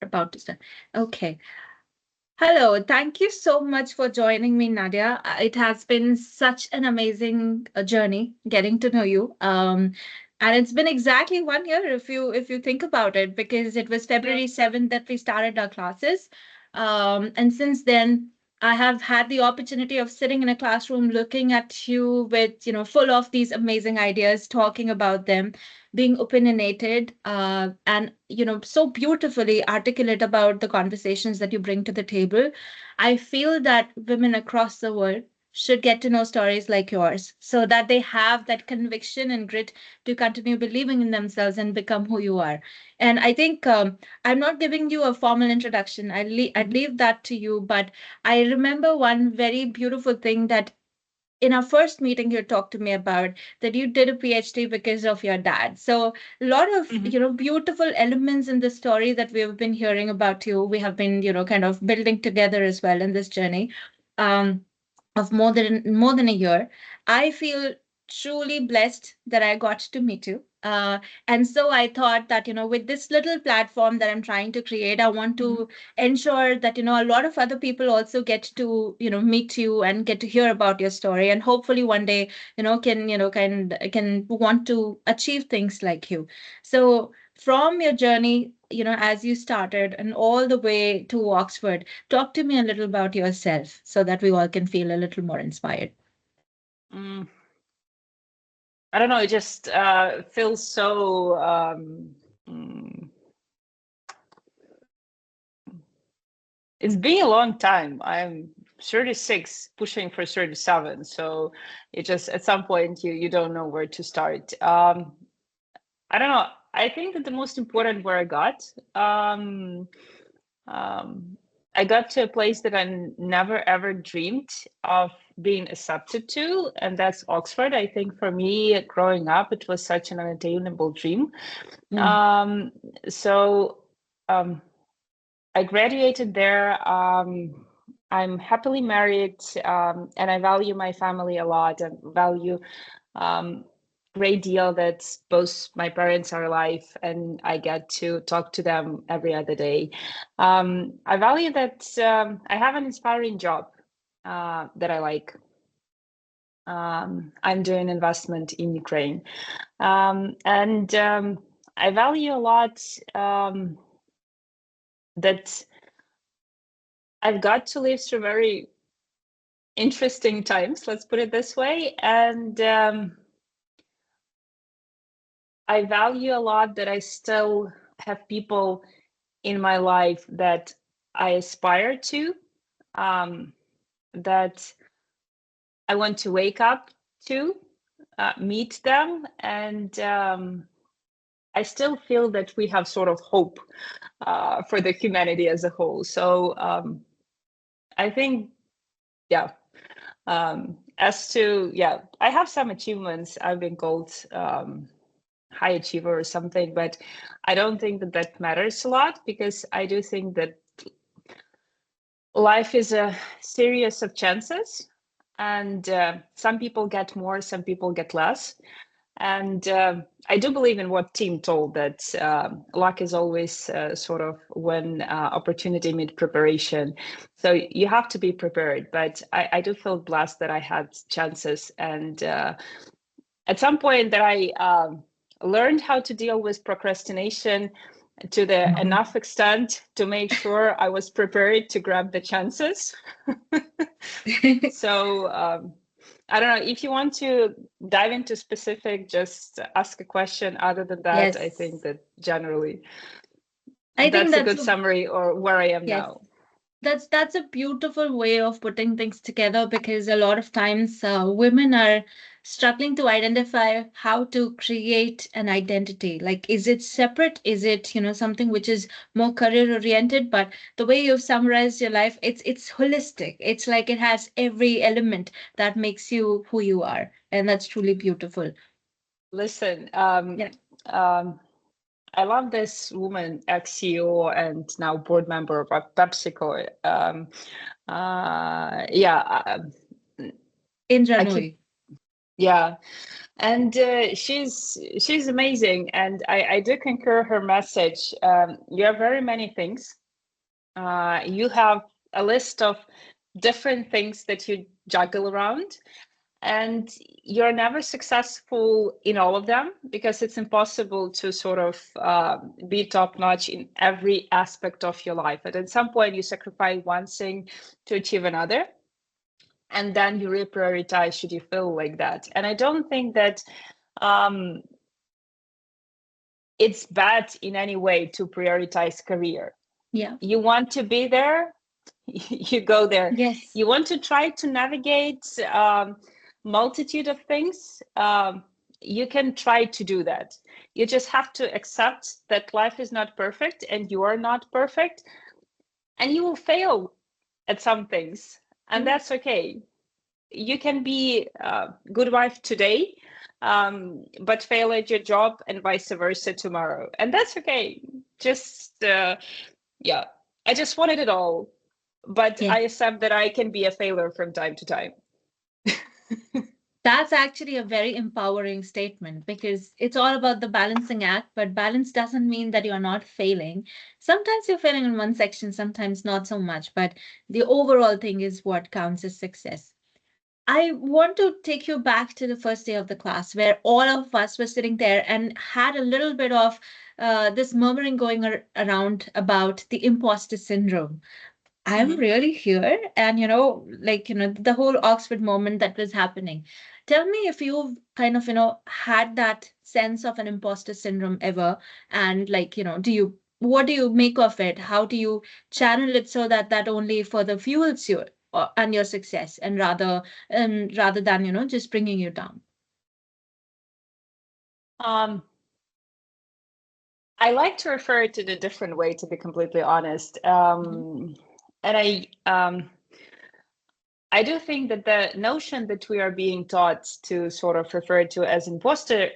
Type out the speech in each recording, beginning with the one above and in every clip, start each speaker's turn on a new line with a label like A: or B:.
A: About to start. Okay. Hello. Thank you so much for joining me, Nadia. It has been such an amazing journey getting to know you. And it's been exactly 1 year if you think about it, because it was
B: Yeah.
A: February 7th that we started our classes. And since then, I have had the opportunity of sitting in a classroom looking at you with, full of these amazing ideas, talking about them, being opinionated, and so beautifully articulate about the conversations that you bring to the table. I feel that women across the world should get to know stories like yours so that they have that conviction and grit to continue believing in themselves and become who you are. And I think, I'm not giving you a formal introduction. I'd leave that to you. But I remember one very beautiful thing that in our first meeting you talked to me about, that you did a PhD because of your dad. So a lot of
B: Mhm.
A: beautiful elements in the story that we have been hearing about you, we have been kind of building together as well in this journey, um, of more than a year. I feel truly blessed that I got to meet you. And so I thought that, with this little platform that I'm trying to create, I want
B: Mhm.
A: to ensure that, a lot of other people also get to, meet you and get to hear about your story. And hopefully one day, can want to achieve things like you. So from your journey, as you started and all the way to Oxford, talk to me a little about yourself so that we all can feel a little more inspired.
B: Mm, I don't know. It just feels so. Mm, it's been a long time. I'm 36, pushing for 37. So it just at some point you don't know where to start. I don't know. I think that the most important where um, um, I got to a place that I never ever dreamed of being accepted to, and that's Oxford. I think for me, growing up, it was such an unattainable dream.
A: Mm.
B: Um, so um, I graduated there. I'm happily married, and I value my family a lot and value um, great deal that both my parents are alive and I get to talk to them every other day. I value that I have an inspiring job that I like. I'm doing investment in Ukraine. And I value a lot that I've got to live through very interesting times, let's put it this way. And I value a lot that I still have people in my life that I aspire to, um, that I want to wake up to, meet them, and I still feel that we have sort of hope for the humanity as a whole. So I think, yeah. As to, yeah, I have some achievements. I've been called high achiever or something, but I don't think that that matters a lot because I do think that life is a series of chances, and some people get more, some people get less. And I do believe in what Tim told, that luck is always sort of when opportunity meet preparation. So you have to be prepared. But I do feel blessed that I had chances, and at some point that I learned how to deal with procrastination to the enough extent to make sure I was prepared to grab the chances. So I don't know if you want to dive into specific, just ask a question. Other than that, I think
A: Yes.
B: that generally
A: I think
B: that's a
A: that's
B: good
A: a,
B: summary or where I am
A: yes.
B: now.
A: That's a beautiful way of putting things together, because a lot of times women are struggling to identify how to create an identity. Like, is it separate? Is it, something which is more career oriented? But the way you've summarized your life, it's holistic. It's like it has every element that makes you who you are, and that's truly beautiful.
B: Listen,
A: Yeah.
B: um, I love this woman, ex-CEO and now board member of PepsiCo. Yeah,
A: Indra
B: I keep
A: Nooyi.
B: Yeah. And she's amazing, and I do concur her message. You have very many things. You have a list of different things that you juggle around, and you're never successful in all of them because it's impossible to sort of be top notch in every aspect of your life. And at some point, you sacrifice one thing to achieve another, and then you reprioritize should you feel like that. And I don't think that um, it's bad in any way to prioritize career.
A: Yeah.
B: You want to be there, you go there.
A: Yes.
B: You want to try to navigate multitude of things, you can try to do that. You just have to accept that life is not perfect and you are not perfect, and you will fail at some things, and
A: Yeah.
B: that's okay. You can be a good wife today, but fail at your job, and vice versa tomorrow, and that's okay. Just yeah, I just wanted it all, but
A: Yeah.
B: I accept that I can be a failure from time to time.
A: That's actually a very empowering statement because it's all about the balancing act, but balance doesn't mean that you're not failing. Sometimes you're failing in one section, sometimes not so much, but the overall thing is what counts as success. I want to take you back to the first day of the class where all of us were sitting there and had a little bit of this murmuring going around about the imposter syndrome. I'm
B: Mhm.
A: really here. And, like, the whole Oxford moment that was happening. Tell me if you've kind of, had that sense of an imposter syndrome ever. And, like, what do you make of it? How do you channel it so that that only further fuels you and your success and rather than, just bringing you down?
B: um, I like to refer to the different way, to be completely honest.
A: Mhm.
B: And I do think that the notion that we are being taught to sort of refer to as imposter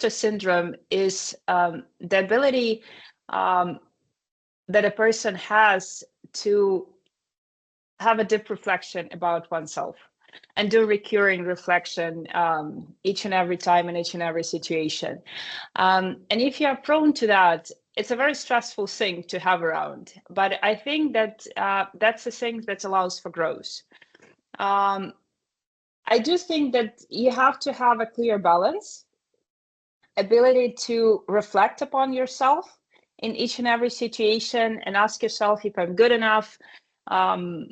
B: syndrome is the ability um, that a person has to have a deep reflection about oneself and do recurring reflection each and every time in each and every situation. And if you are prone to that, it's a very stressful thing to have around. But I think that that's the thing that allows for growth. Um, I do think that you have to have a clear balance, ability to reflect upon yourself in each and every situation and ask yourself if I'm good enough, um,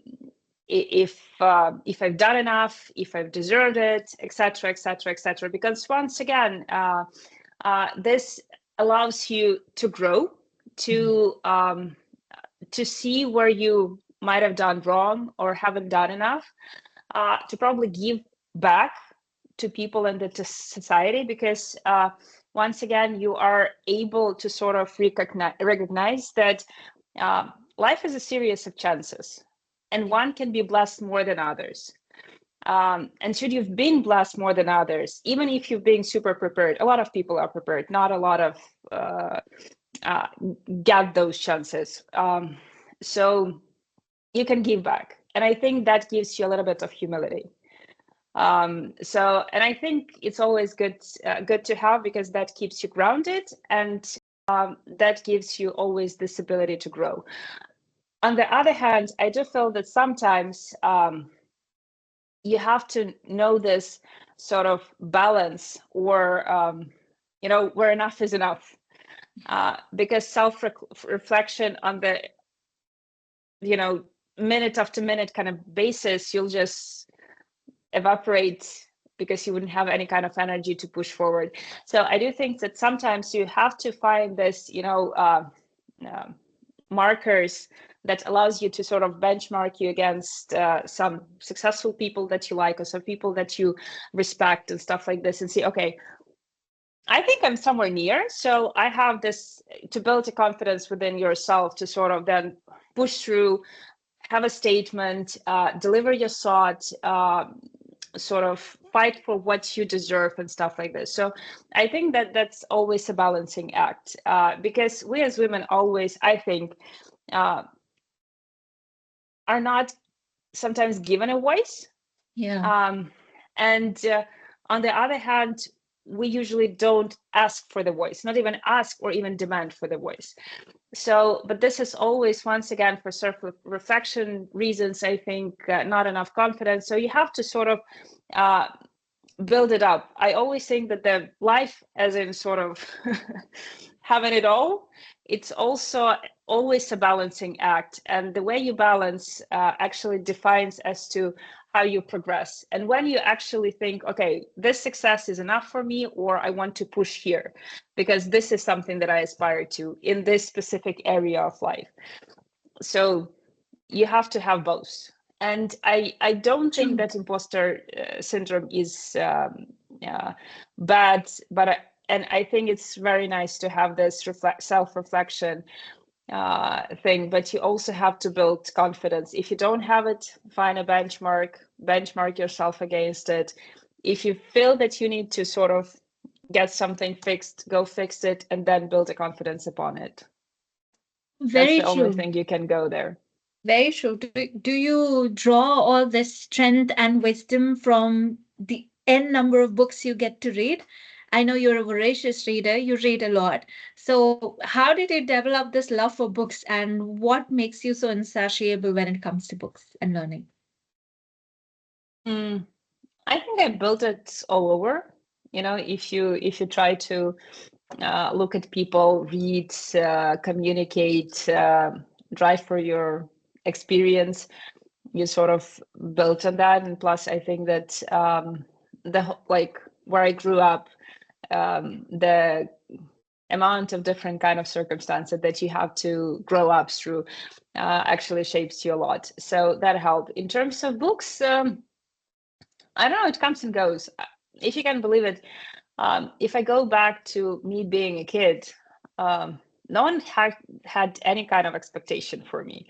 B: if I've done enough, if I've deserved it, etc., etc., etc. Because once again, this allows you to grow,
A: Mhm.
B: to um, to see where you might have done wrong or haven't done enough, to probably give back to people and to society, because once again you are able to sort of recognize that uh, life is a series of chances, and
A: Yeah.
B: one can be blessed more than others. And should you've been blessed more than others, even if you've been super prepared, a lot of people are prepared, not a lot of uh, uh, get those chances. So you can give back, and I think that gives you a little bit of humility. So, and I think it's always good to have, because that keeps you grounded, and that gives you always this ability to grow. On the other hand, I do feel that sometimes you have to know this sort of balance, or where enough is enough, because self-reflection on the you know minute after minute kind of basis, you'll just evaporate, because you wouldn't have any kind of energy to push forward. So I do think that sometimes you have to find this, uh, markers that allows you to sort of benchmark you against some successful people that you like, or some people that you respect and stuff like this, and see, okay, I think I'm somewhere near. So I have this to build a confidence within yourself to sort of then push through, have a statement, deliver your thought, sort of fight for what you deserve and stuff like this. So I think that that's always a balancing act, because we as women always, I think, uh, are not sometimes given a voice.
A: Yeah.
B: Um, And on the other hand, we usually don't ask for the voice, not even ask or even demand for the voice. So, but this is always, once again, for self-reflection reasons, I think, not enough confidence. So you have to sort of uh, build it up. I always think that the life, as in sort of having it all, it's also always a balancing act. And the way you balance actually defines as to how you progress. And when you actually think, okay, this success is enough for me, or I want to push here, because this is something that I aspire to in this specific area of life. So you have to have both. And I don't think
A: True.
B: that imposter syndrome is bad, but and I think it's very nice to have this self-reflection thing, but you also have to build confidence. If you don't have it, find a benchmark yourself against it. If you feel that you need to sort of get something fixed, go fix it, and then build a confidence upon it. That's
A: Very
B: the only
A: true.
B: thing you can go there.
A: Very true. Do you draw all this strength and wisdom from the n number of books you get to read? I know you're a voracious reader, you read a lot. So, how did you develop this love for books, and what makes you so insatiable when it comes to books and learning?
B: Mm, I think I built it all over. You know, if you try to look at people, read, communicate, drive for your experience, you sort of built on that. And plus, I think that like where I grew up, the amount of different kind of circumstances that you have to grow up through actually shapes you a lot. So that helped. In terms of books, I don't know, it comes and goes. If you can believe it, if I go back to me being a kid, no one had any kind of expectation for me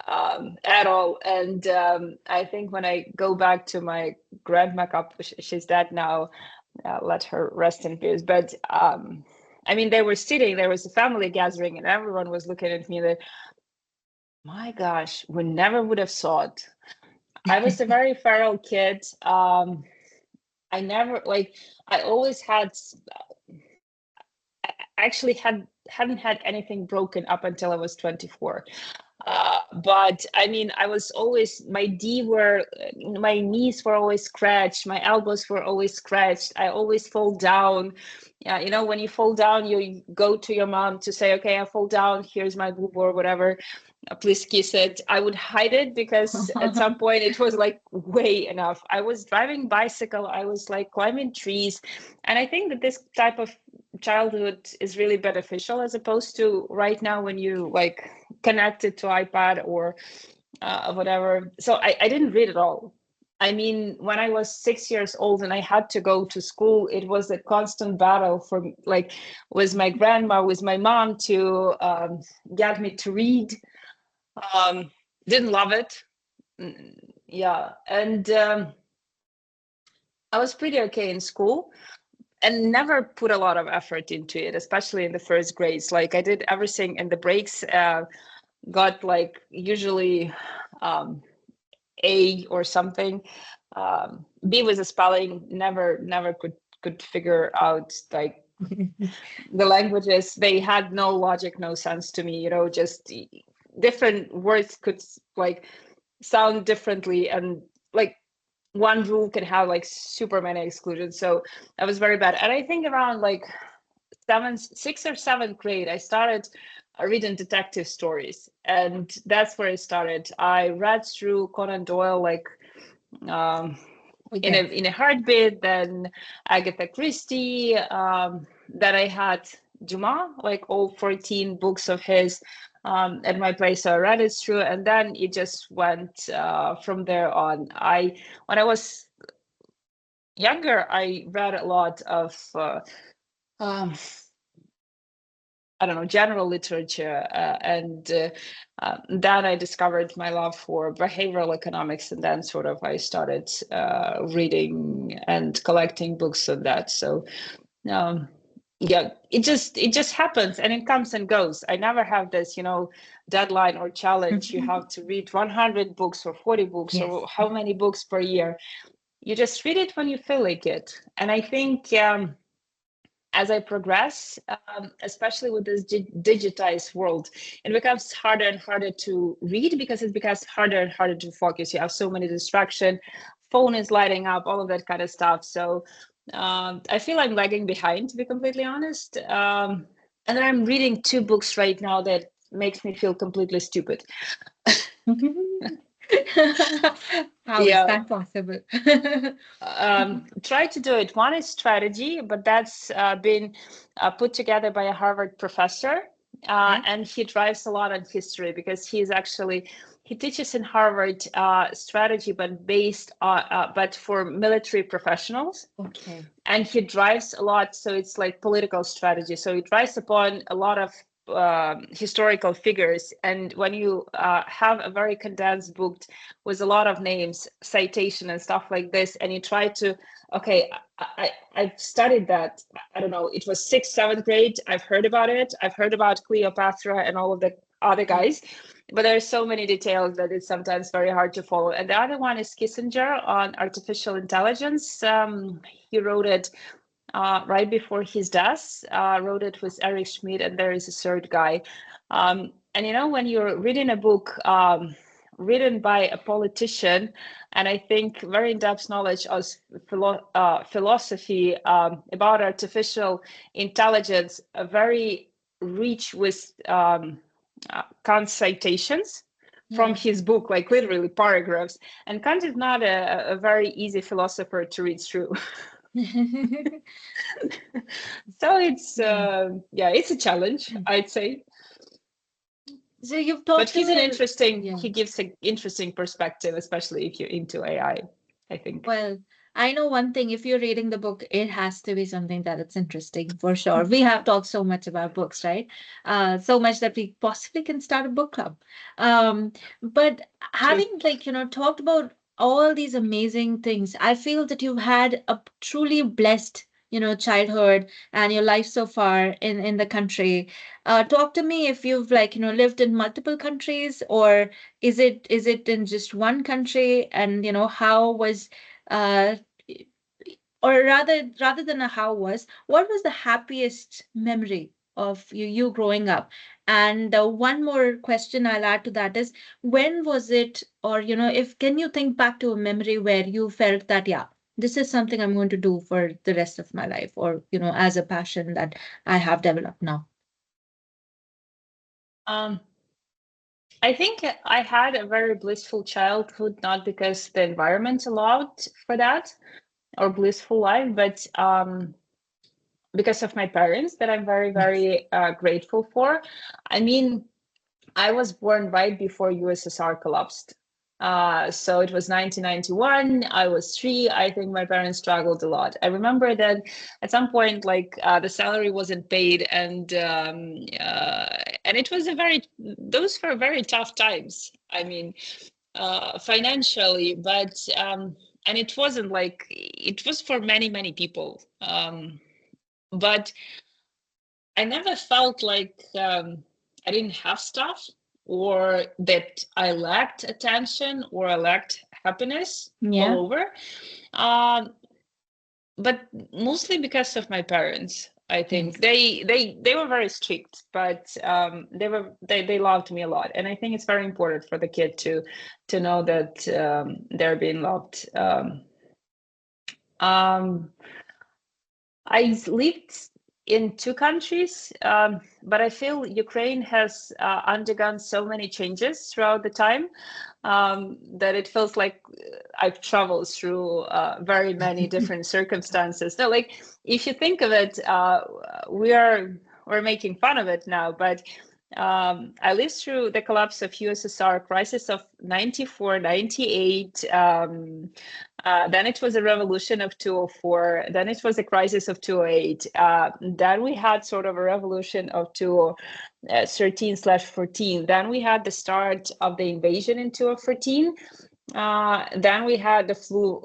B: at all. And I think when I go back to my grandma, she's dead now, let her rest in peace. But I mean, they were sitting, there was a family gathering, and everyone was looking at me like, my gosh, we never would have thought. I was a very feral kid. I never like I always had actually hadn't had anything broken up until I was 24. But I mean, I was always my knees were always scratched, my elbows were always scratched. I always fall down. Yeah, you know, when you fall down, you go to your mom to say, "Okay, I fall down. Here's my boob or whatever. Please kiss it." I would hide it because at some point it was like way enough. I was driving bicycle. I was like climbing trees, and I think that this type of childhood is really beneficial as opposed to right now when you like connected to iPad or whatever. So I didn't read at all. I mean, when I was 6 years old and I had to go to school, it was a constant battle for like with my grandma, with my mom to get me to read. Um, didn't love it. Yeah, and I was pretty okay in school and never put a lot of effort into it, especially in the first grades. Like I did everything in the breaks. Got like usually A or something. B was a spelling. Never could figure out like the languages. They had no logic, no sense to me. You know, just different words could like sound differently, and like one rule can have like super many exclusions. So that was very bad. And I think around like sixth or seventh grade, I started reading detective stories, and that's where I started. I read through Conan Doyle like um, in
A: Okay.
B: a heartbeat. Then Agatha Christie. Then I had Dumas, like all 14 books of his. At my place, so I read it through, and then it just went from there on. When I was younger, I read a lot of um, I don't know, general literature. And then I discovered my love for behavioral economics. And then sort of I started reading and collecting books on that. So um, yeah, it just happens and it comes and goes. I never have this, deadline or challenge. You have to read 100 books or 40 books or
A: Yes.
B: how many books per year. you just read it when you feel like it. And I think as I progress, especially with this digitized world, it becomes harder and harder to read because it becomes harder and harder to focus. You have so many distractions, phone is lighting up, all of that kind of stuff. So I feel I'm lagging behind, to be completely honest. And then I'm reading 2 books right now that makes me feel completely stupid.
A: How is
B: Yeah.
A: that possible?
B: Try to do it. One is strategy, but that's been put together by a Harvard professor,
A: Okay.
B: and he drives a lot on history because he teaches in Harvard strategy, but but for military professionals,
A: Okay.
B: and he drives a lot. So it's like political strategy. So he drives upon a lot of historical figures, and when you have a very condensed book with a lot of names, citation and stuff like this, and you try to, okay, I've studied that, I don't know, it was 6th 7th grade, I've heard about it, I've heard about Cleopatra and all of the other
A: Yeah.
B: guys, but there's so many details that it's sometimes very hard to follow. And the other one is Kissinger on artificial intelligence. He wrote it right before his death, wrote it with Eric Schmidt, and there is a third guy. And when you're reading a book written by a politician, and I think very in-depth knowledge of philosophy about artificial intelligence, very rich with Kant citations from
A: Yeah.
B: his book, like literally paragraphs. And Kant is not a very easy philosopher to read through. So it's
A: Yeah.
B: it's a challenge, I'd say.
A: So you've
B: But
A: talked to
B: he's an
A: me.
B: interesting,
A: Yeah.
B: he gives an interesting perspective, especially if you're into I think.
A: Well, I know one thing, if you're reading the book, it has to be something that it's interesting for sure. We have talked so much about books, right? So much that we possibly can start a book club. But
B: True.
A: having talked about all these amazing things, I feel that you've had a truly blessed, childhood and your life so far in the country. Talk to me if you've lived in multiple countries, or is it in just one country, and how was uh, or rather than a how was, what was the happiest memory of you growing up? And one more question I'll add to that is, when was it, or if can you think back to a memory where you felt that, yeah, this is something I'm going to do for the rest of my life, or as a passion that I have developed now.
B: Um, I think I had a very blissful childhood, not because the environment allowed for that or blissful life, but because of my parents that I'm very,
A: Nice.
B: very grateful for. I mean, I was born right before USSR collapsed. So it was 1991. I was 3. I think my parents struggled a lot. I remember that at some point, like the salary wasn't paid, and it was those were very tough times. I mean, financially, but and it wasn't like it was for many, many people. But I never felt like I didn't have stuff or that I lacked attention or I lacked happiness all
A: Yeah.
B: over. Um, but mostly because of my parents. I think
A: Nice.
B: they were very strict, but they loved me a lot, and I think it's very important for the kid to know that they're being loved. Um, I lived in 2 countries, but I feel Ukraine has undergone so many changes throughout the time that it feels like I've traveled through very many different circumstances. So, like, if you think of it, we're making fun of it now, but I lived through the collapse of USSR, crisis of 94, 98. Then it was a revolution of 204. Then it was a crisis of 208. Then we had sort of a revolution of 213/14. Then we had the start of the invasion in 2014. Then we had the flu,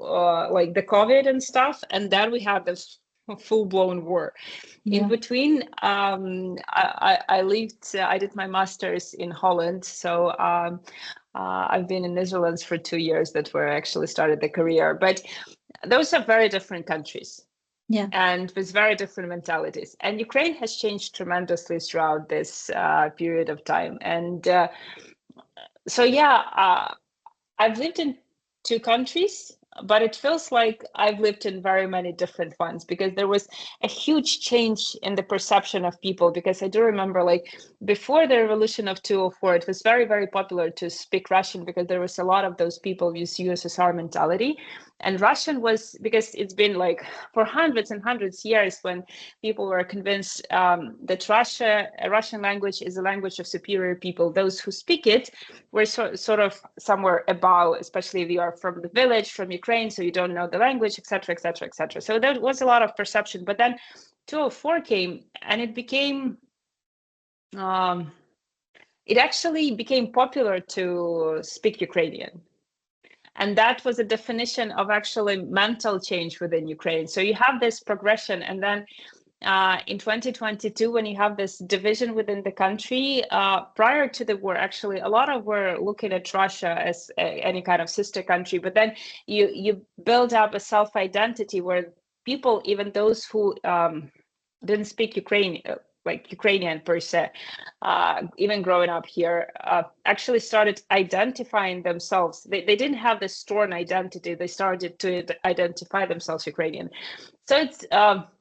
B: like the COVID and stuff. And then we had the full-blown war. In
A: Yeah.
B: between, I lived, I did my master's in Holland. So I've been in Netherlands for 2 years. That's where I actually started the career. But those are very different countries.
A: Yeah.
B: And with very different mentalities. And Ukraine has changed tremendously throughout this period of time. And so, yeah, I've lived in two countries, but it feels like I've lived in very many different ones because there was a huge change in the perception of people. Because I do remember, like, before the revolution of 204, it was very, very popular to speak Russian because there was a lot of those people with USSR mentality. And Russian was, because it's been like for hundreds and hundreds of years when people were convinced that Russian language is a language of superior people. Those who speak it were sort of somewhere above, especially if you are from the village, from Ukraine, so you don't know the language, etc., etc., etc. So there was a lot of perception. But then 204 came, and it actually became popular to speak Ukrainian. And that was a definition of actually mental change within Ukraine. So you have this progression, and then in 2022, when you have this division within the country, prior to the war, actually, a lot of were looking at Russia as any kind of sister country. But then you build up a self-identity where people, even those who didn't speak Ukrainian per se, even growing up here, actually started identifying themselves. They didn't have this stored identity. They started to identify themselves Ukrainian. So it's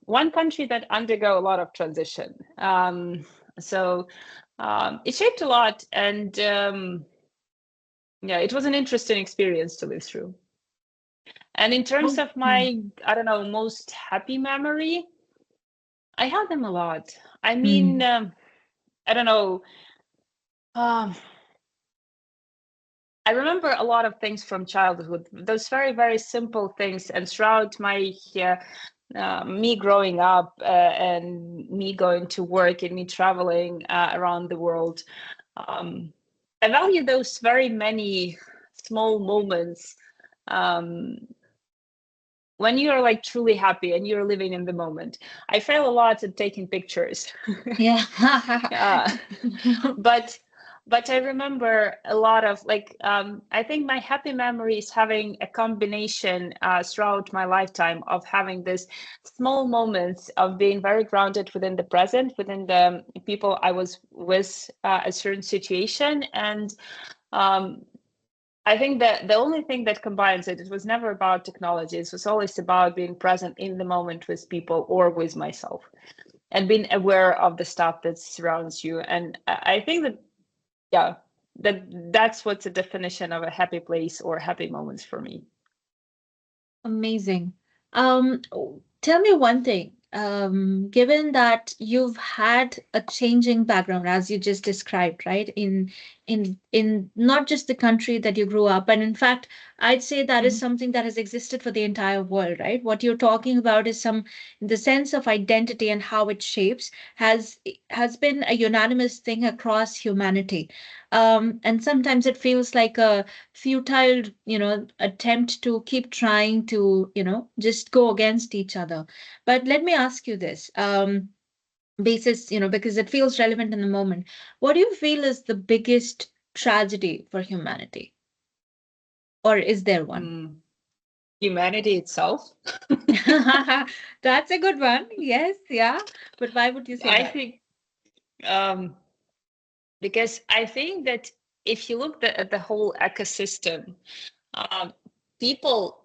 B: one country that undergo a lot of transition. It shaped a lot, and yeah, it was an interesting experience to live through. And in terms of my, I don't know, most happy memory, I have them a lot. I mean, I don't know. I remember a lot of things from childhood, those very, very simple things. And throughout my me growing up and me going to work and me traveling around the world, I value those very many small moments when you're like truly happy and you're living in the moment. I fail a lot at taking pictures.
A: Yeah.
B: but I remember a lot of like I think my happy memory is having a combination throughout my lifetime of having this small moments of being very grounded within the present, within the people I was with a certain situation. And I think that the only thing that combines it was never about technology. It was always about being present in the moment with people or with myself and being aware of the stuff that surrounds you. And I think that, yeah, that's what's a definition of a happy place or happy moments for me.
A: Amazing. Tell me one thing. Given that you've had a changing background, as you just described, right? In not just the country that you grew up, but in fact, I'd say that is
B: Mhm.
A: something that has existed for the entire world, right? What you're talking about is the sense of identity and how it shapes has been a unanimous thing across humanity. And sometimes it feels like a futile, attempt to keep trying to, just go against each other. But let me ask you this, basis, because it feels relevant in the moment. What do you feel is the biggest tragedy for humanity? Or is there one?
B: Humanity itself.
A: That's a good one. Yes, yeah. But why would you say
B: I
A: that?
B: think um, because I think that if you look at the whole ecosystem, um, people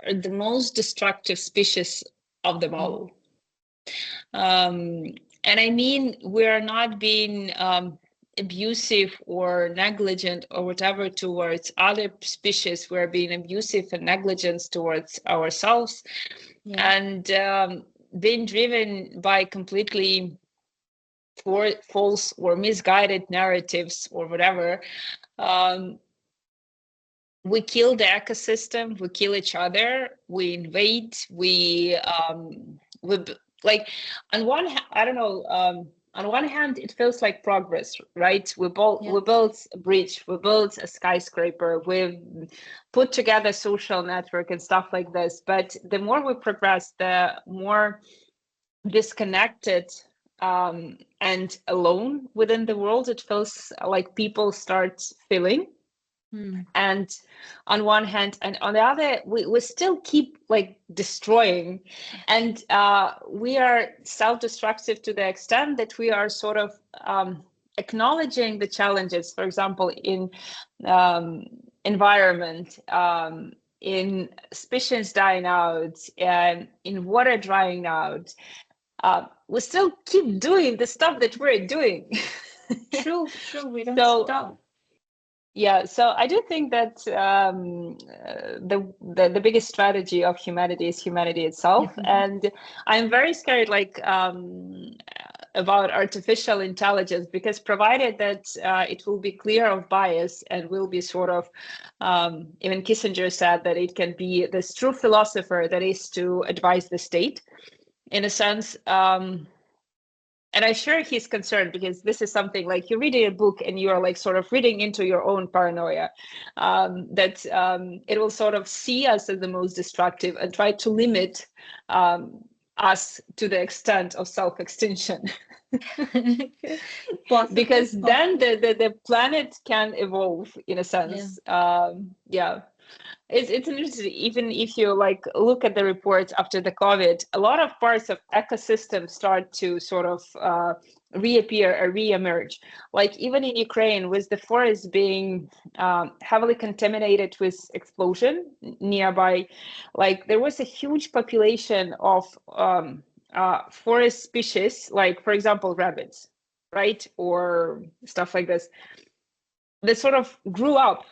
B: are the most destructive species of them
A: Yeah.
B: all. Um, and I mean, we're not being abusive or negligent or whatever towards other species. We're being abusive and negligent towards ourselves,
A: Yeah.
B: and being driven by completely false or misguided narratives or whatever. Um, we kill the ecosystem, we kill each other, we invade, like on I don't know, on one hand it feels like progress, right?
A: Yeah.
B: we built a bridge, we built a skyscraper, we've put together social network and stuff like this. But the more we progress, the more disconnected and alone within the world it feels like people start feeling. And on one hand, and on the other, we still keep like destroying, and we are self-destructive to the extent that we are sort of acknowledging the challenges, for example, in environment, in species dying out, and in water drying out. We still keep doing the stuff that we're doing.
A: True, true. We don't
B: So
A: stop.
B: yeah, so I do think that the biggest strategy of humanity is humanity itself, and I'm very scared, like about artificial intelligence, because provided that it will be clear of bias and will be sort of, even Kissinger said that it can be this true philosopher that is to advise the state, in a sense. And I'm sure he's concerned, because this is something like you're reading a book and you're like sort of reading into your own paranoia, that it will sort of see us as the most destructive and try to limit us to the extent of self-extinction. Because then the planet can evolve, in a sense. Yeah. It's interesting, even if you like look at the reports after the COVID, a lot of parts of ecosystems start to sort of reappear or re-emerge. Like even in Ukraine, with the forest being heavily contaminated with explosion nearby, like there was a huge population of forest species, like for example, rabbits, right? Or stuff like this, that sort of grew up,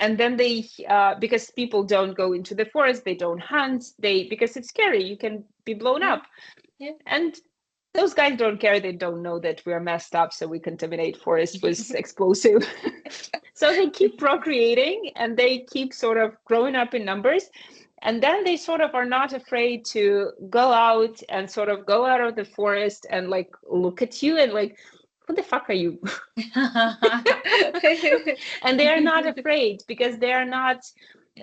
B: and then they because people don't go into the forest, they don't hunt, because it's scary, you can be blown up. And those guys don't care, they don't know that we're messed up, so we contaminate forests with explosive. So they keep procreating and they keep sort of growing up in numbers, and then they sort of are not afraid to go out and sort of go out of the forest and like look at you and like, who the fuck are you? And they are not afraid, because they are not,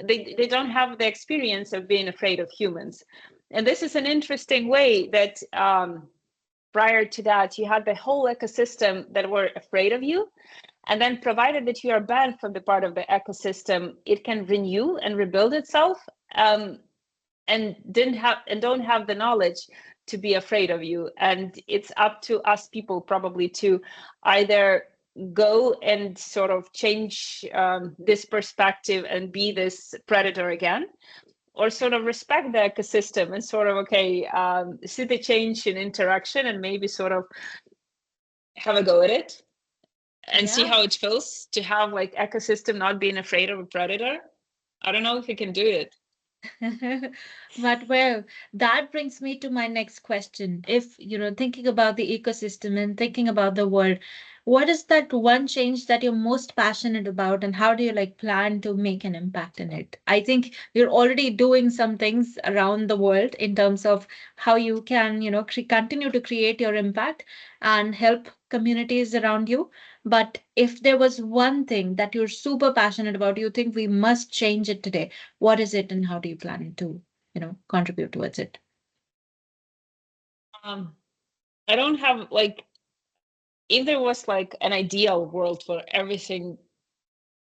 B: they don't have the experience of being afraid of humans. And this is an interesting way that prior to that you had the whole ecosystem that were afraid of you, and then provided that you are banned from the part of the ecosystem, it can renew and rebuild itself, and don't have the knowledge to be afraid of you. And it's up to us people probably to either go and sort of change this perspective and be this predator again, or sort of respect the ecosystem and sort of, okay, see the change in interaction and maybe sort of have a go at it and see how it feels to have like ecosystem not being afraid of a predator. I don't know if you can do it.
A: But well, that brings me to my next question. If, thinking about the ecosystem and thinking about the world, what is that one change that you're most passionate about, and how do you like plan to make an impact in it? I think you're already doing some things around the world in terms of how you can, continue to create your impact and help communities around you. But if there was one thing that you're super passionate about, you think we must change it today, what is it and how do you plan to, contribute towards it?
B: I don't have like, if there was like an ideal world where everything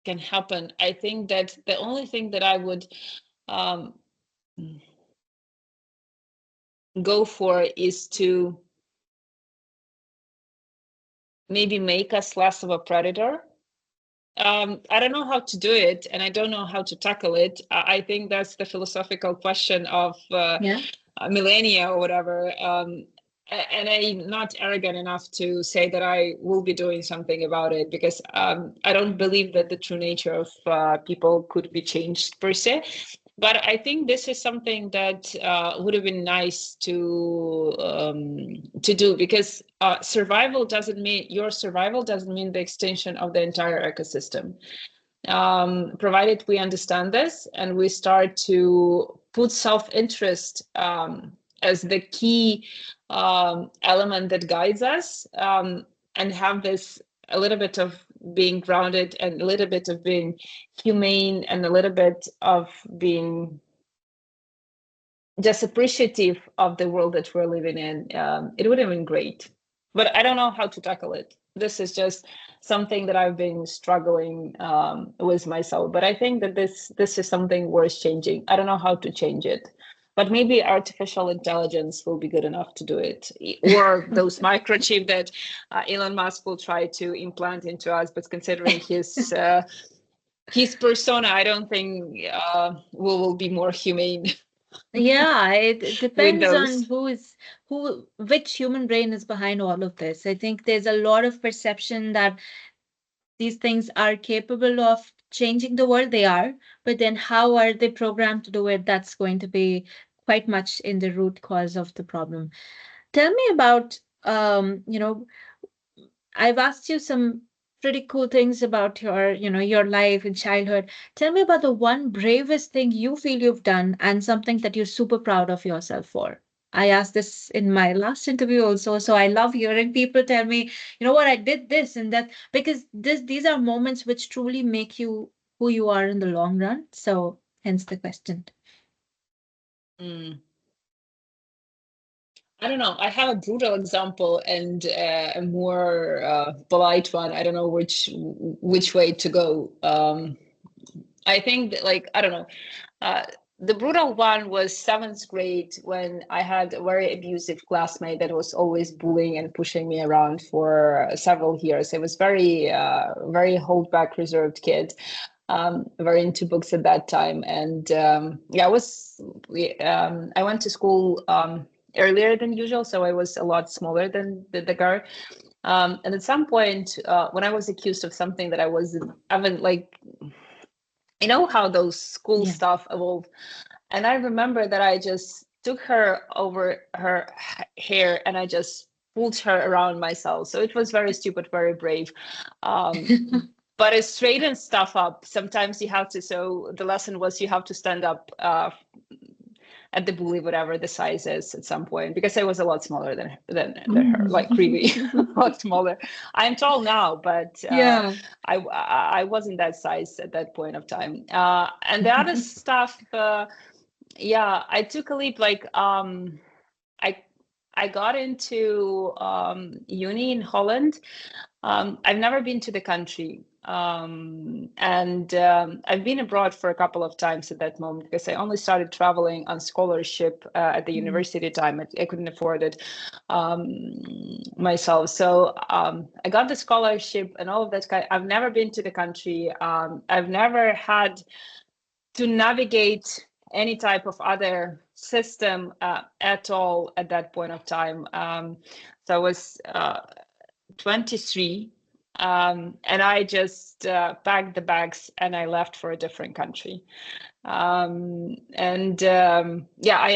B: can happen, I think that the only thing that I would go for is to maybe make us less of a predator. I don't know how to do it, and I don't know how to tackle it. I think that's the philosophical question of millennia or whatever. And I'm not arrogant enough to say that I will be doing something about it, because I don't believe that the true nature of people could be changed per se. But I think this is something that would have been nice to do, because survival doesn't mean the extinction of the entire ecosystem. Provided we understand this and we start to put self-interest as the key element that guides us, and have this a little bit of being grounded and a little bit of being humane and a little bit of being just appreciative of the world that we're living in, it would have been great. but I don't know how to tackle it. This is just something that I've been struggling with myself. But I think that this is something worth changing. I don't know how to change it, but maybe artificial intelligence will be good enough to do it, or those microchip that Elon Musk will try to implant into us. But considering his persona, I don't think we will be more humane
A: Yeah, it
B: with
A: depends on
B: those.
A: which human brain is behind all of this. I think there's a lot of perception that these things are capable of changing the world. They are, but then how are they programmed to do it? That's going to be quite much in the root cause of the problem. Tell me about, I've asked you some pretty cool things about your life in childhood. Tell me about the one bravest thing you feel you've done and something that you're super proud of yourself for. I asked this in my last interview also, so I love hearing people tell me, you know what, I did this and that, because these are moments which truly make you who you are in the long run. So hence the question.
B: Mm. I don't know. I have a brutal example and a more polite one. I don't know which way to go. I think that, like, I don't know. Uh, the brutal one was seventh grade when I had a very abusive classmate that was always bullying and pushing me around for several years. It was very hold back, reserved kid, very into books at that time. And yeah, I went to school earlier than usual, so I was a lot smaller than the guy. And at some point, when I was accused of something that I haven't like, you know how those school
A: Yeah.
B: stuff evolve. And I remember that I just took her over her hair and I just pulled her around myself. So it was very stupid, very brave. Um, but it straightens stuff up. Sometimes you have to. So the lesson was you have to stand up at the bully, whatever the size is, at some point, because I was a lot smaller than her, like really a lot smaller. I'm tall now, but
A: Yeah.
B: I wasn't that size at that point of time. And the other stuff, yeah, I took a leap. Like I I got into uni in Holland. I've never been to the country. And I've been abroad for a couple of times at that moment because I only started traveling on scholarship at the
A: Mm.
B: university time. I couldn't afford it um, myself. So I got the scholarship and all of that. I've never been to the country. I've never had to navigate any type of other system at all at that point of time. So I was 23, and I just packed the bags and I left for a different country. And yeah,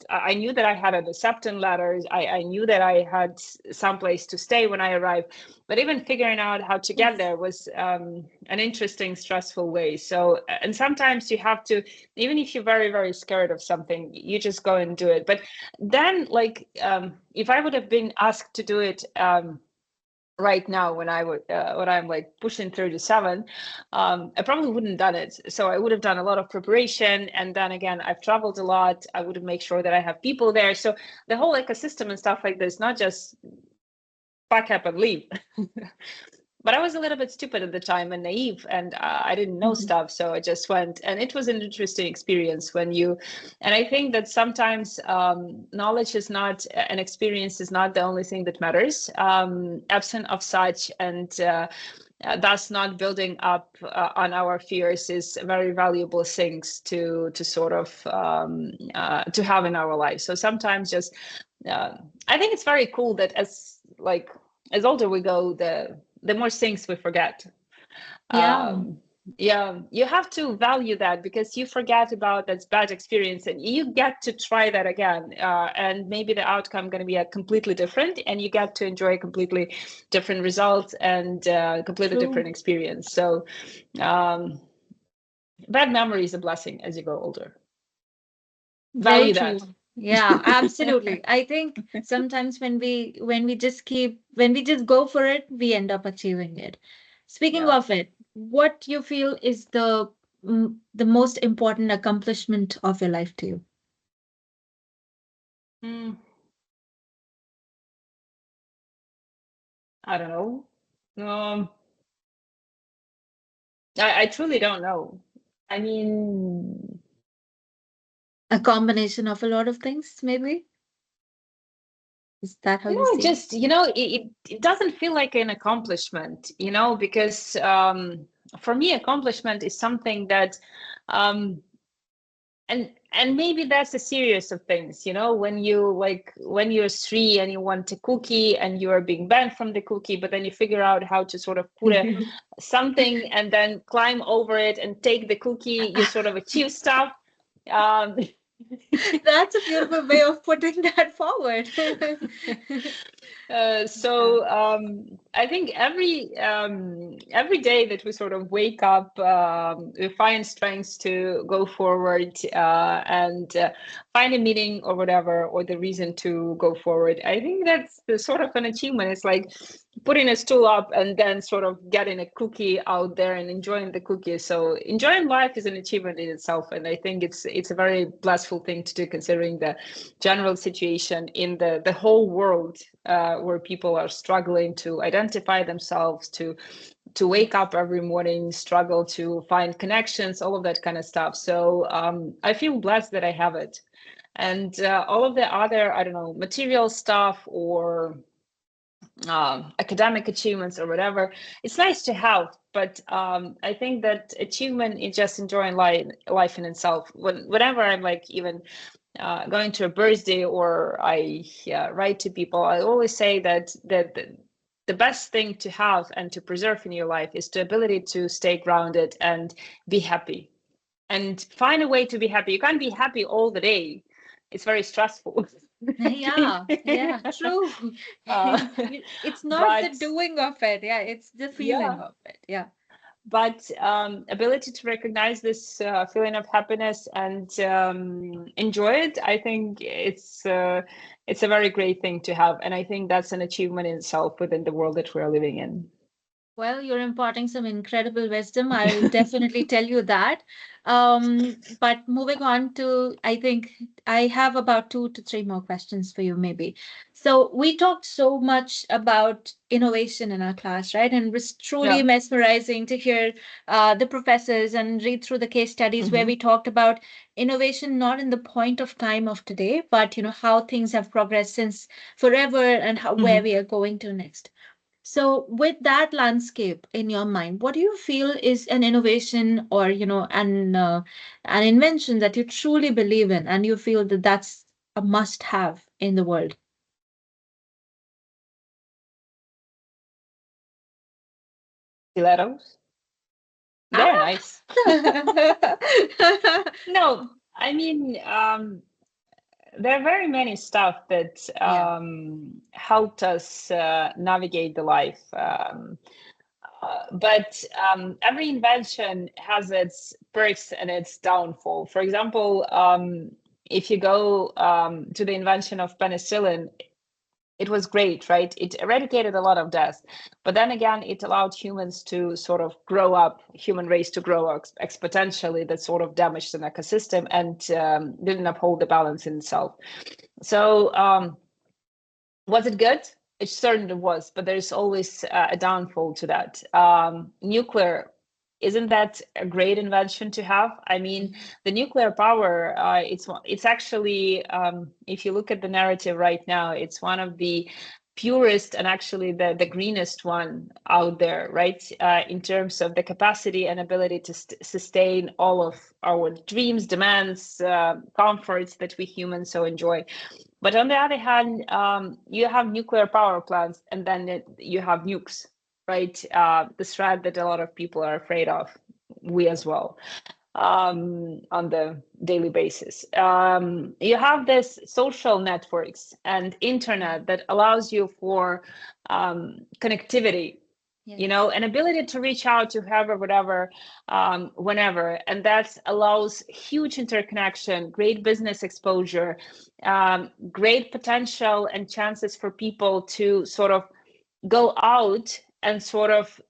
B: I knew that I had an acceptance letter. I knew that I had someplace to stay when I arrived, but even figuring out how to get
A: Yes.
B: there was an interesting, stressful way. So, and sometimes you have to, even if you're very, very scared of something, you just go and do it. But then, like, if I would have been asked to do it, right now when I'm like pushing 37, I probably wouldn't done it. So I would have done a lot of preparation, and then again, I've traveled a lot. I would have make sure that I have people there, so the whole ecosystem and stuff like this, not just pack up and leave. But I was a little bit stupid at the time and naive, and I didn't know
A: Mhm.
B: stuff, so I just went, and it was an interesting experience when you. And I think that sometimes knowledge is not, and experience is not the only thing that matters. Absent of such, and thus not building up on our fears is very valuable things to sort of to have in our life. So sometimes just uh, I think it's very cool that as older we go, the more things we forget.
A: Yeah.
B: Um, yeah, you have to value that because you forget about that bad experience and you get to try that again. And maybe the outcome going to be a completely different, and you get to enjoy a completely different result and completely
A: True.
B: different experience. So, um, bad memory is a blessing as you grow older.
A: Very
B: Value that.
A: true. Yeah, absolutely. I think sometimes when we just go for it, we end up achieving it. Speaking
B: Yeah.
A: of it, what you feel is the most important accomplishment of your life to you?
B: Mm. I don't know. Um, I truly don't know. I mean,
A: A combination of a lot of things, maybe? Is that how you
B: no,
A: see it?
B: just, it doesn't feel like an accomplishment, because for me, accomplishment is something that, um, and maybe that's a series of things, when you're three and you want a cookie and you are being banned from the cookie, but then you figure out how to sort of put something and then climb over it and take the cookie, you sort of achieve stuff. um,
A: That's a beautiful way of putting that forward. Yeah.
B: I think every day that we sort of wake up, we find strengths to go forward, and find a meaning or whatever, or the reason to go forward. I think that's the sort of an achievement. It's like putting a stool up and then sort of getting a cookie out there and enjoying the cookie. So enjoying life is an achievement in itself, and I think it's a very blissful thing to do, considering the general situation in the whole world, where people are struggling to identify themselves, to wake up every morning, struggle to find connections, all of that kind of stuff. So I feel blessed that I have it. And all of the other, I don't know, material stuff or academic achievements or whatever, it's nice to have, but I think that achievement is just enjoying life in itself. Whenever I'm like even going to a birthday or I write to people, I always say that the best thing to have and to preserve in your life is the ability to stay grounded and be happy, and find a way to be happy. You can't be happy all the day. It's very stressful.
A: Yeah, yeah, true.
B: uh,
A: It's not the
B: but
A: doing of it. Yeah, it's the feeling
B: yeah,
A: of it. Yeah.
B: but ability to recognize this feeling of happiness and enjoy it, I think it's a very great thing to have, and I think that's an achievement in itself within the world that we're living in.
A: Well, you're imparting some incredible wisdom. I'll definitely tell you that. But moving on to, I think I have about two to three more questions for you, maybe. So we talked so much about innovation in our class, right? And it was truly
B: Yeah.
A: mesmerizing to hear the professors and read through the case studies where
B: Hmm.
A: we talked about innovation not in the point of time of today, but how things have progressed since forever and how where
B: Hmm.
A: we are going to next. So, with that landscape in your mind, what do you feel is an innovation or an invention that you truly believe in and you feel that that's a must-have in the world?
B: Stilettos, they're
A: Ah,
B: nice. No, I mean, there are very many stuff that
A: yeah,
B: helped us navigate the life. But every invention has its perks and its downfall. For example, if you go to the invention of penicillin, it was great, right? It eradicated a lot of deaths. But then again, it allowed humans to sort of grow up, human race to grow exponentially. That sort of damaged an ecosystem and didn't uphold the balance in itself. So was it good? It certainly was, but there's always a downfall to that. Nuclear, isn't that a great invention to have? I mean, the nuclear power, it's actually, if you look at the narrative right now, it's one of the purest and actually the greenest one out there, right? In terms of the capacity and ability to sustain all of our dreams, demands, comforts that we humans so enjoy. But on the other hand, you have nuclear power plants, and then you have nukes, right? The threat that a lot of people are afraid of, we as well, on the daily basis. You have this social networks and internet that allows you for connectivity,
A: yes,
B: an ability to reach out to whoever, whatever, whenever. And that allows huge interconnection, great business exposure, great potential and chances for people to sort of go out and sort of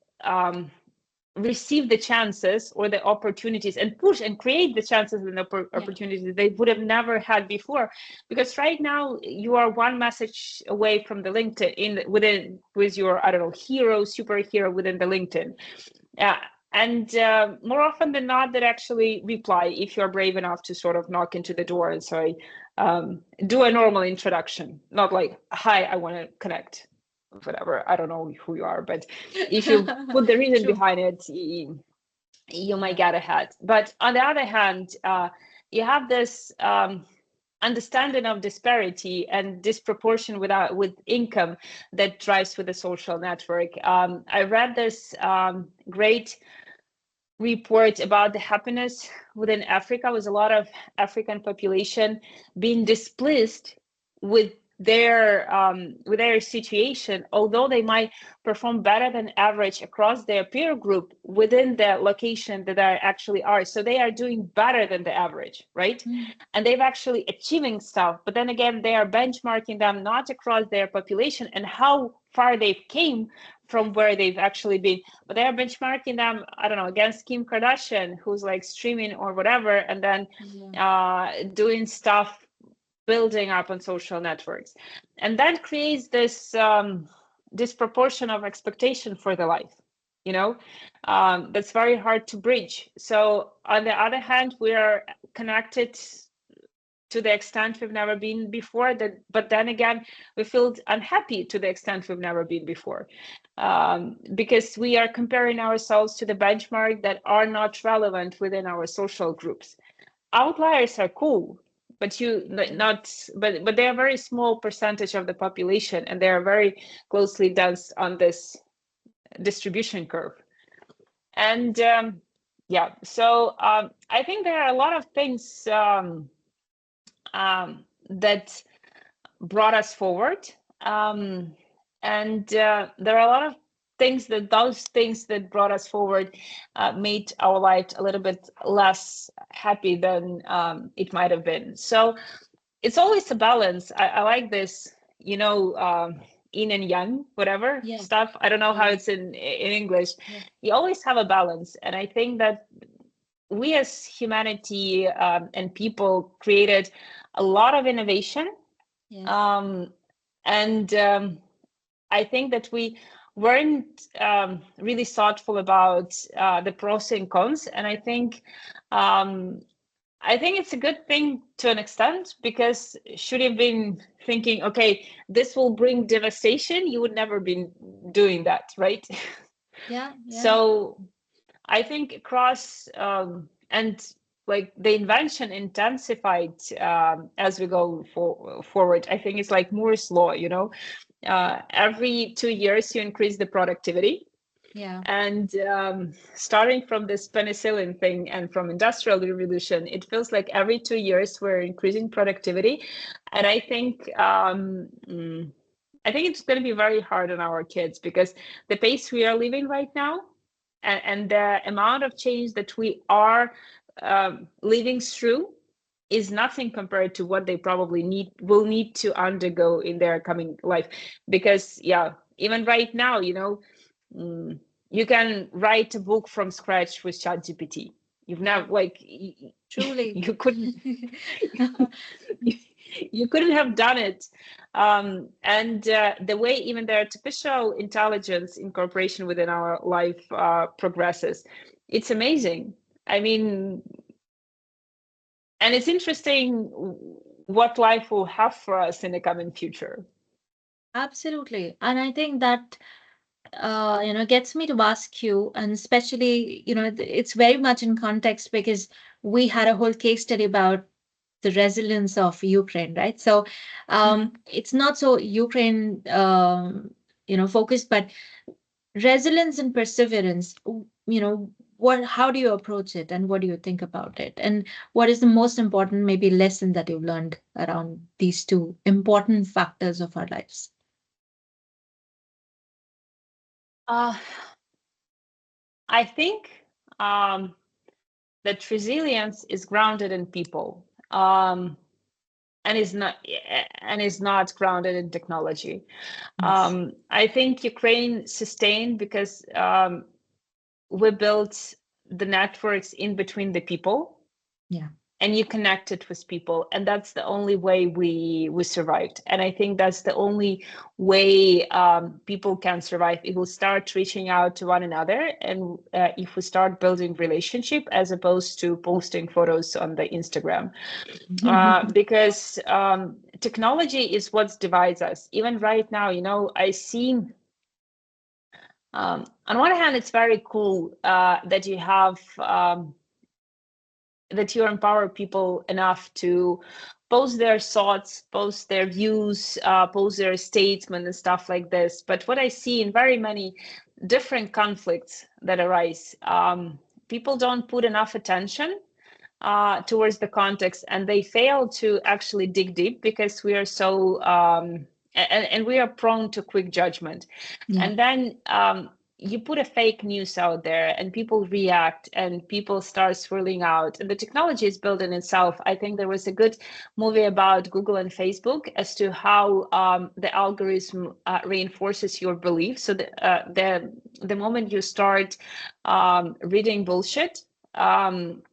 B: receive the chances or the opportunities and push and create the chances and opportunities that they would have never had before. Because right now you are one message away from the LinkedIn with your, I don't know, hero, superhero within the LinkedIn. And more often than not, that actually reply if you're brave enough to sort of knock into the door and say, do a normal introduction, not like, hi, I want to connect, whatever. I don't know who you are, but if you put the reason
A: True.
B: behind it, you might
A: Yeah.
B: get ahead. But on the other hand, you have this understanding of disparity and disproportion with income that drives with the social network. I read this great report about the happiness within Africa, with a lot of African population being displeased with their situation, although they might perform better than average across their peer group within the location that they actually are. So they are doing better than the average, right?
A: Mm.
B: And they've actually achieving stuff. But then again, they are benchmarking them not across their population and how far they've came from where they've actually been, but they're benchmarking them, I don't know, against Kim Kardashian, who's like streaming or whatever, and then
A: Yeah.
B: doing stuff, building up on social networks. And that creates this disproportion of expectation for the life, you know, that's very hard to bridge. So on the other hand, we are connected to the extent we've never been before, that but then again we feel unhappy to the extent we've never been before, because we are comparing ourselves to the benchmark that are not relevant within our social groups. Outliers are cool, but you not but they are a very small percentage of the population, and they are very closely dense on this distribution curve. And yeah, so I think there are a lot of things that brought us forward. And there are a lot of those things that brought us forward made our life a little bit less happy than it might have been. So it's always a balance. I like this, yin and yang, whatever
A: Yeah.
B: stuff. I don't know how
A: Yeah.
B: it's in English.
A: Yeah.
B: You always have a balance. And I think that we as humanity and people created a lot of innovation,
A: Yes.
B: um, and I think that we weren't really thoughtful about the pros and cons. And um, I think it's a good thing to an extent, because should have been thinking, okay, this will bring devastation, you would never been doing that, right?
A: Yeah. Yeah.
B: So I think across and like the invention intensified as we go forward. I think it's like Moore's law, every 2 years you increase the productivity.
A: Yeah.
B: And starting from this penicillin thing and from industrial revolution, it feels like every 2 years we're increasing productivity. And I think it's going to be very hard on our kids, because the pace we are living right now, and the amount of change that we are living through, is nothing compared to what they probably will need to undergo in their coming life. Because yeah, even right now, mm, you can write a book from scratch with ChatGPT. You've
A: Yeah.
B: never like
A: Truly.
B: you couldn't you couldn't have done it. And the way even the artificial intelligence incorporation within our life progresses, it's amazing. I mean, and it's interesting what life will have for us in the coming future.
A: Absolutely. And I think that gets me to ask you, and especially, it's very much in context because we had a whole case study about the resilience of Ukraine, right? So
B: Mhm.
A: it's not so Ukraine, focused, but resilience and perseverance. How do you approach it, and what do you think about it, and what is the most important maybe lesson that you've learned around these two important factors of our lives?
B: Uh, I think that resilience is grounded in people, and is not grounded in technology.
A: Yes.
B: I think Ukraine sustained because we built the networks in between the people.
A: Yeah.
B: And you connected with people, and that's the only way we survived. And I think that's the only way people can survive, if we start reaching out to one another, and if we start building relationship as opposed to posting photos on the Instagram. Because technology is what divides us. Even right now, I see, on one hand, it's very cool that you have that you empower people enough to post their thoughts, post their views, post their statements and stuff like this. But what I see in very many different conflicts that arise, people don't put enough attention towards the context, and they fail to actually dig deep, because we are so and we are prone to quick judgment.
A: Yeah.
B: And then you put a fake news out there, and people react, and people start swirling out, and the technology is built in itself. I think there was a good movie about Google and Facebook as to how the algorithm reinforces your beliefs. So the moment you start reading bullshit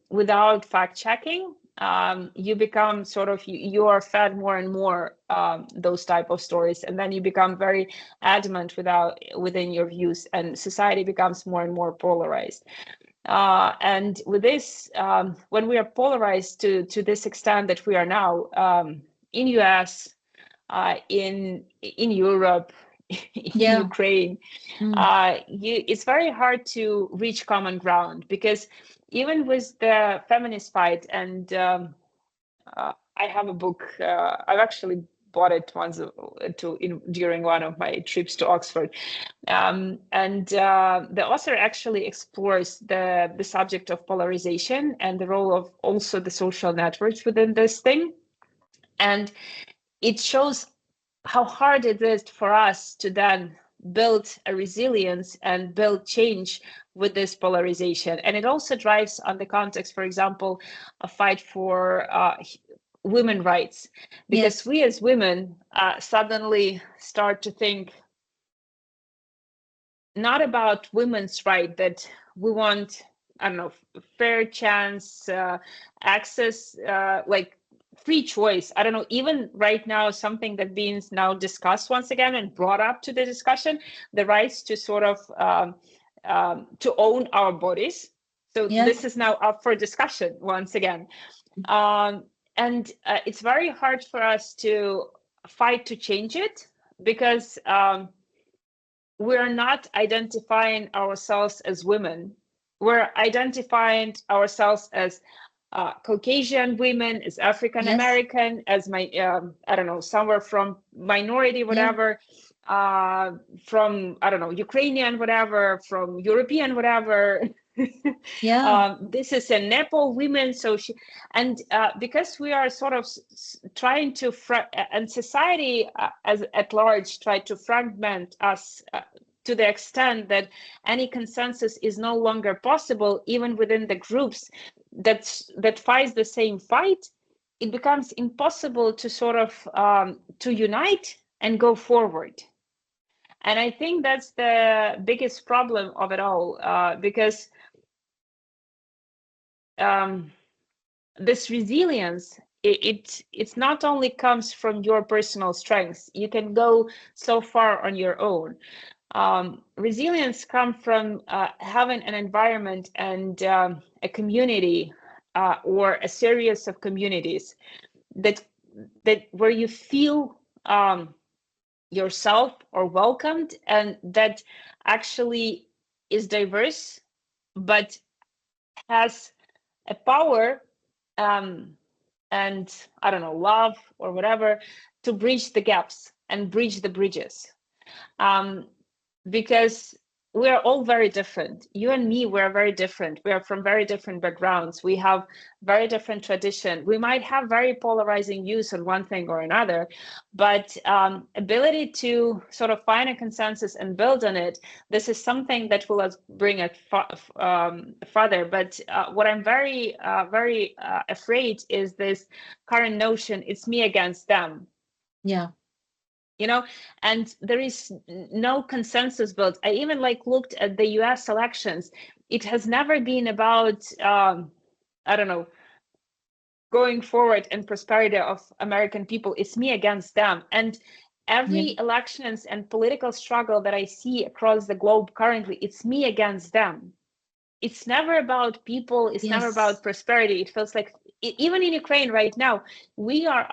B: without fact checking, you become sort of, you are fed more and more those type of stories, and then you become very adamant within your views, and society becomes more and more polarized. And with this, when we are polarized to this extent that we are now, in US, in Europe, in
A: Yeah.
B: Ukraine, it's very hard to reach common ground, because even with the feminist fight, and I have a book, I've actually bought it once during one of my trips to Oxford, and the author actually explores the subject of polarization and the role of also the social networks within this thing. And it shows how hard it is for us to then build a resilience and build change with this polarization. And it also drives on the context, for example, a fight for women rights, because
A: Yes.
B: we as women suddenly start to think not about women's right, that we want, I don't know, fair chance, access, like free choice. I don't know, even right now, something that being now discussed once again and brought up to the discussion, the rights to sort of to own our bodies. So
A: Yeah.
B: this is now up for discussion once again. And it's very hard for us to fight to change it, because we're not identifying ourselves as women. We're identifying ourselves as Caucasian women, as African
A: Yes.
B: American, as I don't know, somewhere from minority,
A: Yeah.
B: whatever, from, I don't know, Ukrainian, whatever, from European, whatever.
A: Yeah.
B: This is a Nepal women, so she, and because we are sort of trying to, and society as at large try to fragment us to the extent that any consensus is no longer possible, even within the groups that fight the same fight. It becomes impossible to sort of to unite and go forward. And I think that's the biggest problem of it all, because this resilience, it's not only comes from your personal strengths. You can go so far on your own. Resilience comes from having an environment and a community, or a series of communities that where you feel yourself or welcomed, and that actually is diverse, but has a power, um, and I don't know, love or whatever, to bridge the gaps and bridge the bridges. Um, because we are all very different. You and me, we're very different. We are from very different backgrounds. We have very different tradition. We might have very polarizing views on one thing or another, but ability to sort of find a consensus and build on it, this is something that will bring it further. But what I'm very afraid is this current notion, it's me against them.
A: Yeah.
B: and there is no consensus built. I even looked at the US elections. It has never been about I don't know, going forward and prosperity of American people. It's me against them. And
A: Yeah.
B: every elections and political struggle that I see across the globe currently, it's me against them. It's never about people, it's never
A: Yes.
B: about prosperity. It feels like even in Ukraine right now, we are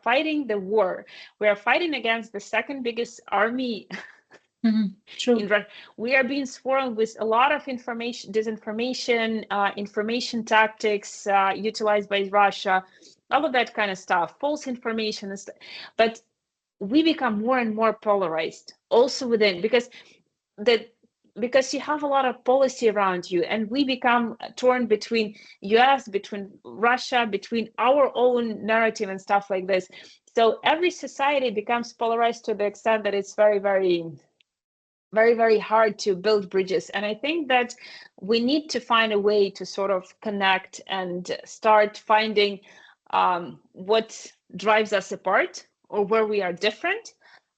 B: fighting the war. We are fighting against the second biggest army
A: True.
B: in Russia. We are being swarmed with a lot of information, disinformation, information tactics utilized by Russia, all of that kind of stuff, false information and stuff. But we become more and more polarized also within, the because you have a lot of policy around you, and we become torn between US, between Russia, between our own narrative and stuff like this. So every society becomes polarized to the extent that it's very, very, very, very hard to build bridges. And I think that we need to find a way to sort of connect and start finding what drives us apart, or where we are different,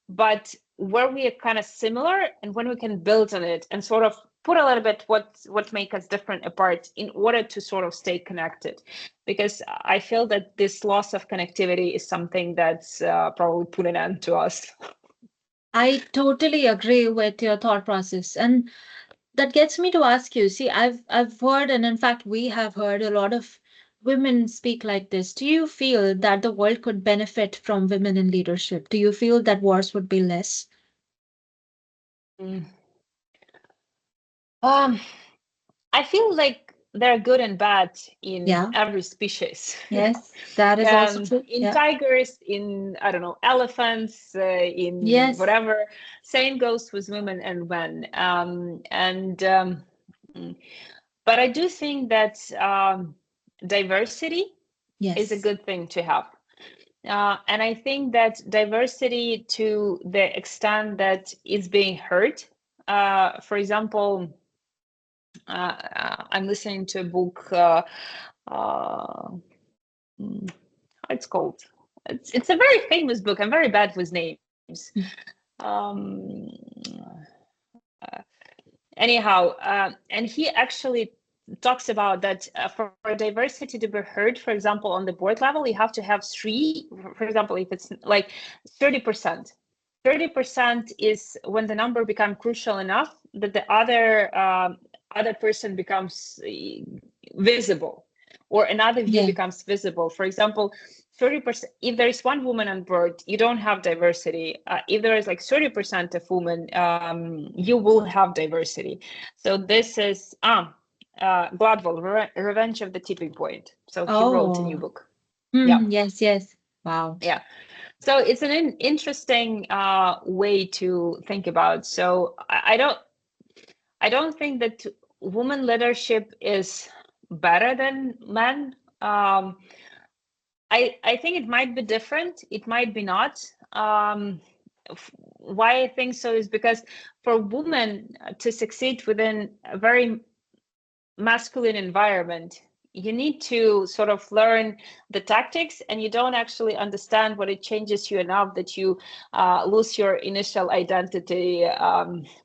B: but where we are kind of similar, and when we can build on it and sort of put a little bit what make us different apart in order to sort of stay connected. Because I feel that this loss of connectivity is something that's probably put an end to us.
A: I totally agree with your thought process. And that gets me to ask you, see, I've heard, and in fact we have heard a lot of women speak like this. Do you feel that the world could benefit from women in leadership? Do you feel that wars would be less?
B: Mm. Um, I feel like they're good and bad in
A: Yeah.
B: every species.
A: Yes, that is also true.
B: In
A: Yeah.
B: tigers, in, I don't know, elephants, in
A: Yes.
B: whatever. Same goes with women and men. Mm. But I do think that diversity is a
A: Yes.
B: good thing to have. And I think that diversity, to the extent that it's being heard, for example, I'm listening to a book. Uh, how it's called? It's a very famous book. I'm very bad with names.
A: Mm.
B: Um, anyhow, and he actually talks about that for diversity to be heard, for example, on the board level, you have to have three. For example, if it's like 30%. 30% is when the number becomes crucial enough that the other person becomes visible, or another view
A: Yeah.
B: becomes visible. For example, 30%, if there is one woman on board, you don't have diversity. If there is like 30% of women, you will have diversity. So this is Gladwell, Revenge of the Tipping Point. So he wrote a new
A: Oh.
B: book. Yeah,
A: Yes, yes. Wow.
B: yeah. So it's an interesting way to think about. So I don't think that woman leadership is better than men. I think it might be different. It might be not. Why I think so is because for women to succeed within a very masculine environment, you need to sort of learn the tactics, and you don't actually understand what it changes you enough that you lose your initial identity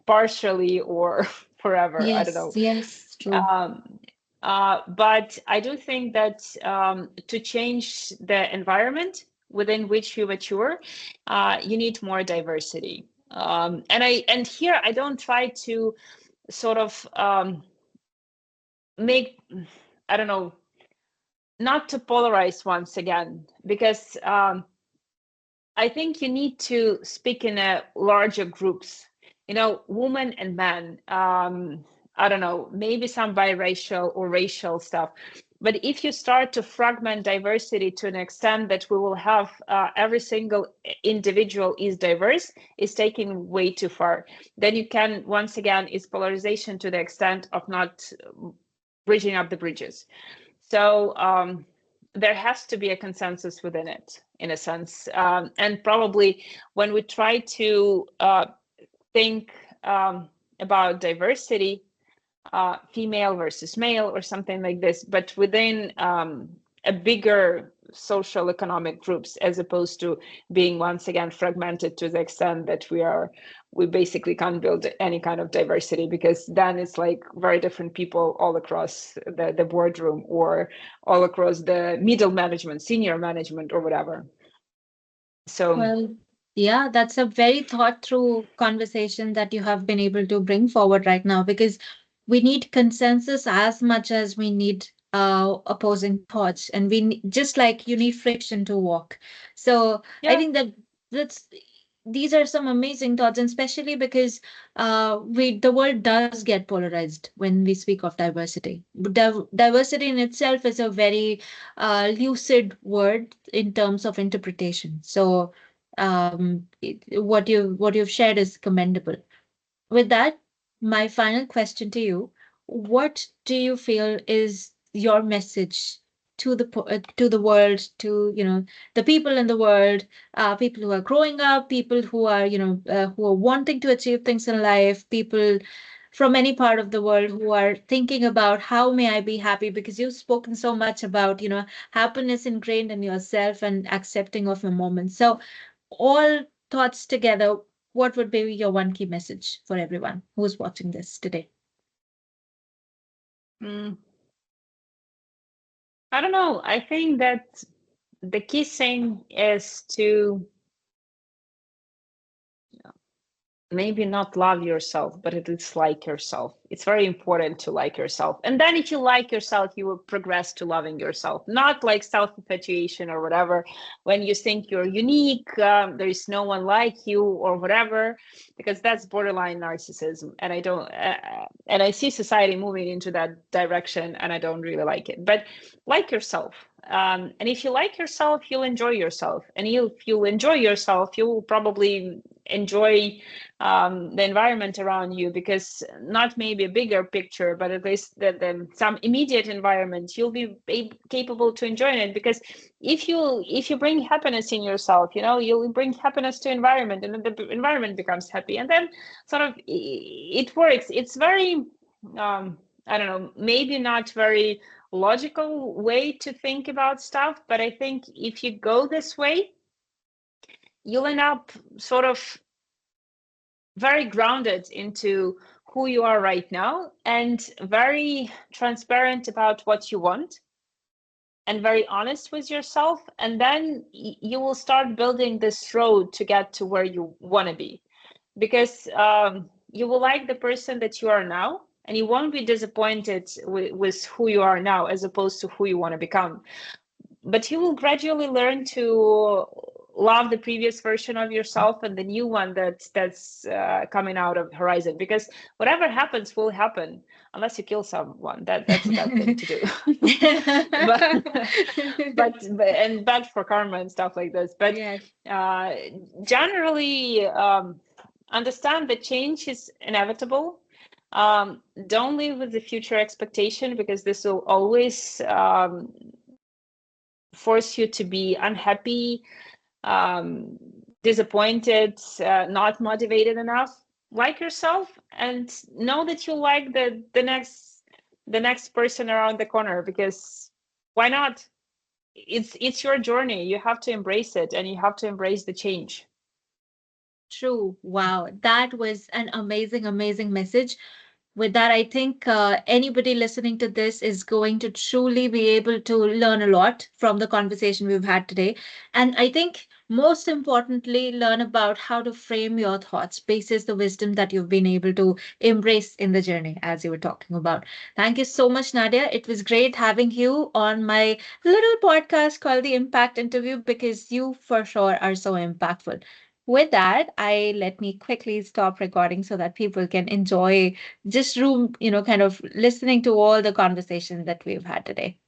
B: partially or forever. I don't
A: Yes,
B: know.
A: yes, true.
B: Um, but I do think that to change the environment within which you mature, you need more diversity. And here I don't try to sort of make, I don't know, not to polarize once again, because I think you need to speak in a larger groups, women and men. I don't know, maybe some biracial or racial stuff. But if you start to fragment diversity to an extent that we will have every single individual is diverse, is taking way too far. Then you can, once again, it's polarization to the extent of not bridging up the bridges. So there has to be a consensus within it, in a sense. And probably when we try to think about diversity, female versus male or something like this, but within a bigger social economic groups, as opposed to being once again fragmented to the extent that we basically can't build any kind of diversity, because then it's like very different people all across the boardroom, or all across the middle management, senior management, or whatever. So
A: Well, yeah, that's a very thought through conversation that you have been able to bring forward right now, because we need consensus as much as we need opposing thoughts, and just like you need friction to walk. So I
B: yeah.
A: think that that's these are some amazing thoughts, and especially because the world does get polarized when we speak of diversity. Diversity in itself is a very lucid word in terms of interpretation. So what you've shared is commendable. With that, my final question to you: what do you feel is your message to the world, to the people in the world, people who are growing up, people who are who are wanting to achieve things in life, people from any part of the world who are thinking about how may I be happy? Because you've spoken so much about happiness ingrained in yourself and accepting of your moments. So all thoughts together, what would be your one key message for everyone who's watching this today?
B: Mm, I don't know. I think that the key thing is to maybe not love yourself, but at least like yourself. It's very important to like yourself. And then if you like yourself, you will progress to loving yourself, not like self infatuation or whatever. When you think you're unique, there is no one like you or whatever, because that's borderline narcissism. And and I see society moving into that direction, and I don't really like it. But like yourself. And if you like yourself, you'll enjoy yourself. And if you enjoy yourself, you will probably enjoy the environment around you, because not maybe a bigger picture, but at least some immediate environment, you'll be capable to enjoy it. Because if you bring happiness in yourself, you'll bring happiness to environment, and then the environment becomes happy, and then sort of it works. It's very I don't know, maybe not very logical way to think about stuff, but I think if you go this way, you'll end up sort of very grounded into who you are right now, and very transparent about what you want, and very honest with yourself. And then you will start building this road to get to where you want to be, because you will like the person that you are now, and you won't be disappointed with who you are now, as opposed to who you want to become. But you will gradually learn to love the previous version of yourself and the new one that's coming out of horizon, because whatever happens will happen, unless you kill someone. That's a bad thing to do. but, and bad for karma and stuff like this. But
A: Yes,
B: uh, generally, understand that change is inevitable. Don't live with the future expectation, because this will always force you to be unhappy, um, disappointed, not motivated enough. Like yourself, and know that you like the next person around the corner, because why not? It's your journey. You have to embrace it, and you have to embrace the change.
A: true. Wow, that was an amazing, amazing message. With that, I think anybody listening to this is going to truly be able to learn a lot from the conversation we've had today. And I think most importantly, learn about how to frame your thoughts basis the wisdom that you've been able to embrace in the journey, as you were talking about. Thank you so much, Nadia. It was great having you on my little podcast called The Impact Interview, because you for sure are so impactful. With that, I let me quickly stop recording so that people can enjoy just kind of listening to all the conversations that we've had today.